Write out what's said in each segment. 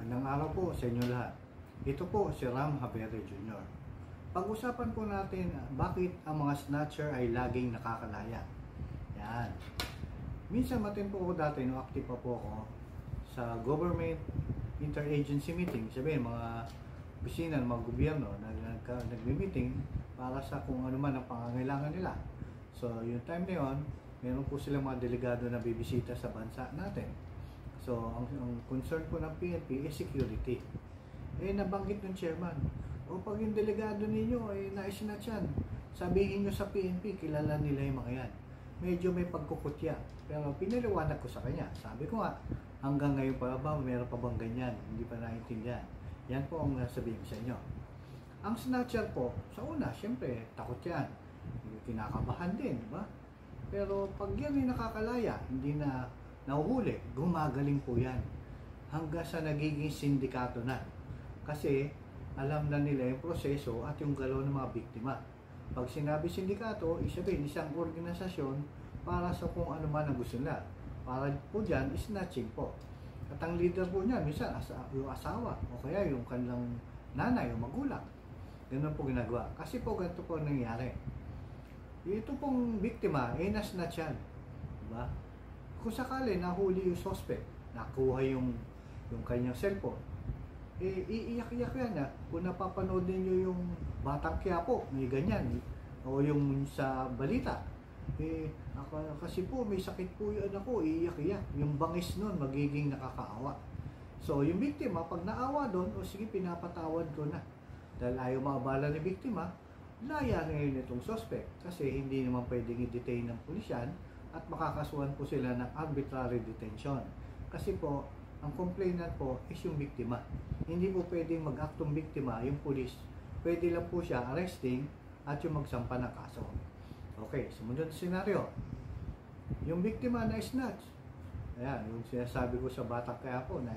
Magandang araw po sa inyo lahat. Ito po si Ram Javere Jr. Pag-usapan po natin bakit ang mga snatcher ay laging nakakalaya. Yan. Minsan matin po ako dati, no, active pa po ako sa government interagency meeting. Sabihin, mga opisina ng mga gobyerno na nagme-meeting para sa kung ano man ang pangangailangan nila. So, yung time na yun, meron po silang mga delegado na bibisita sa bansa natin. So, ang concern po ng PNP is security. Nabanggit ng chairman, o pag yung delegado ninyo ay nais-snatch yan, sabihin nyo sa PNP, kilala nila yung mga yan. Medyo may pagkukutya. Pero pinaliwanag ko sa kanya. Sabi ko nga, hanggang ngayon pa ba, meron pa bang ganyan? Hindi pa naiintindihan. Yan po ang nasabihin ko sa inyo. Ang snatcher po, sa una, syempre, takot yan. Kinakabahan din, di ba? Pero pag yan ay nakakalaya, hindi na nahuhuli, gumagaling po yan hanggang sa nagiging sindikato na. Kasi alam na nila yung proseso at yung galaw ng mga biktima. Pag sinabi sindikato, isabihin isang organisasyon para sa kung ano man ang gusto nila. Para po dyan, snatching po. At ang leader po niyan, minsan yung asawa o kaya yung kanilang nanay o magulang. Ganun po ginagawa. Kasi po ganito po nangyari. Ito pong biktima, nasnatch yan. Diba? Kung sakali nahuli yung suspect, nakuha yung kanyang cellphone, iiyak-iyak yan na kung napapanood ninyo yung Batang Quiapo, may ganyan, o yung sa balita, kasi po may sakit po yung anak ko, iiyak-iyak, yung bangis nun magiging nakakaawa. So yung biktima, pag naawa doon, o sige pinapatawad ko na, dahil ayaw maabala ni biktima, laya ngayon itong suspect, kasi hindi naman pwedeng i-detain ng pulisyan, at makakasuhan po sila ng arbitrary detention. Kasi po, ang complainant po is yung biktima. Hindi po pwedeng mag-actong biktima yung pulis. Pwede lang po siya arresting at yung magsampa ng kaso. Okay, sumunod na senaryo. Yung biktima na snatch. Ayan, yung sinasabi ko sa Batang Quiapo na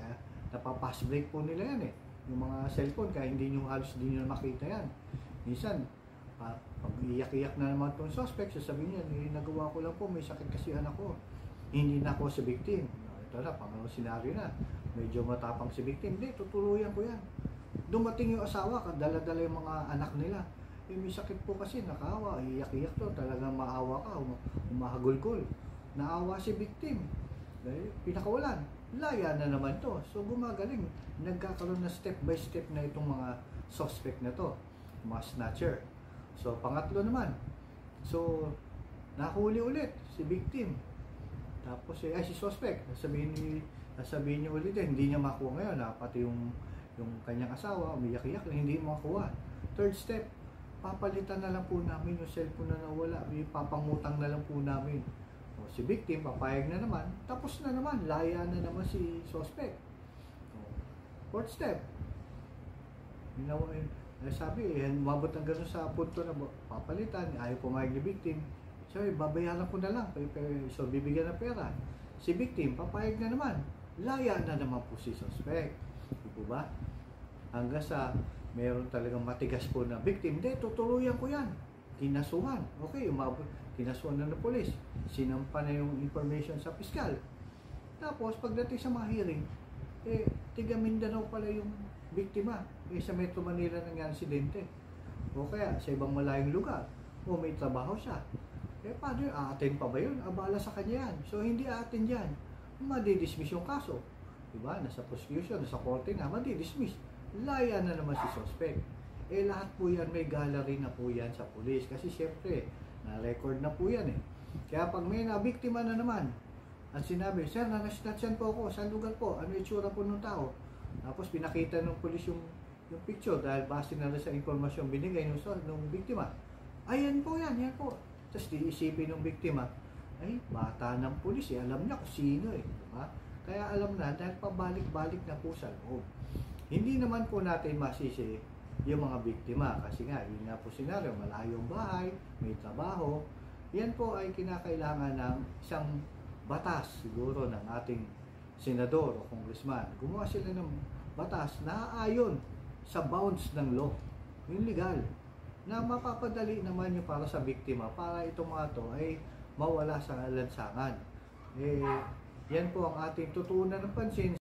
napapass break po nila yan eh. Yung mga cellphone, kaya hindi nyo halos din nyo makita yan. Minsan, pag iyak-iyak na naman itong suspect, sasabihin niya, nagawa ko lang po, may sakit kasi anak ko. Hindi na ako si victim. Ito na, pangalawang senaryo na. Medyo matapang si victim. Hindi, tutuluyan ko yan. Dumating yung asawa, dala-dala yung mga anak nila. May sakit po kasi, nakawa, iyak-iyak to, talagang maawa ka, umahagulgol. Naawa si victim. Dahil pinakawalan. Laya na naman to. So gumagaling. Nagkakaroon na step by step na itong mga suspect na to. Mga snatcher. So, pangatlo naman. So, nahuli ulit si victim. Tapos, si suspect. Sasabihin niyo ulit, hindi niya makuha ngayon. Pati yung kanyang asawa, umiyak-iyak, hindi makuha. Third step, papalitan na lang po namin yung cellphone na nawala. Papangutang na lang po namin. O, si victim, papayag na naman. Tapos na naman, laya na naman si suspect. Fourth step, sabi, umabot ng gano'n sa punto na papalitan, ayaw pumayag ni victim. Sabi, babayaran ko na lang, so bibigyan ng pera. Si victim, papayag na naman. Laya na naman po si suspect. Di po ba? Hanggang sa mayroon talagang matigas po na victim, hindi, tutuluyan ko yan. Kinasuhan. Okay, umabot, kinasuhan na ng polis. Sinampa na yung information sa piskal. Tapos, pagdating sa mga hearing, tiga Mindanao pala yung biktima. Sa Metro Manila nangyari insidente. O kaya sa ibang malayong lugar. O may trabaho siya. Paano yun? A-attend pa ba yun? Abala sa kanya yan. So hindi a-attend yan. Madidismiss yung kaso. Diba? Nasa prosecution, nasa korte na, madidismiss. Laya na naman si suspect. Lahat po yan, may gallery na po yan sa pulis. Kasi syempre, na-record na po yan eh. Kaya pag may nabiktima na naman, at sinabi, sir, na-snatchan po ako, saan lugar po? Ano itsura po ng tao? Tapos pinakita ng pulis yung picture dahil base na rin sa informasyon binigay ng biktima. Ayan po yan, yan po. Tapos diisipin ng biktima, ay, bata ng pulis alam niya kung sino eh. Diba? Kaya alam na, dahil pabalik-balik na po sa loob. Hindi naman po natin masisi yung mga biktima kasi nga, yun nga po senaryo, malayong bahay, may trabaho. Yan po ay kinakailangan ng isang batas siguro ng ating senador o congressman. Gumawa sila ng batas na aayon sa bounds ng law, yung legal, na mapapadali naman yung para sa biktima, para itong mga to ay mawala sa lansangan. Yan po ang ating tutuunan ng pansin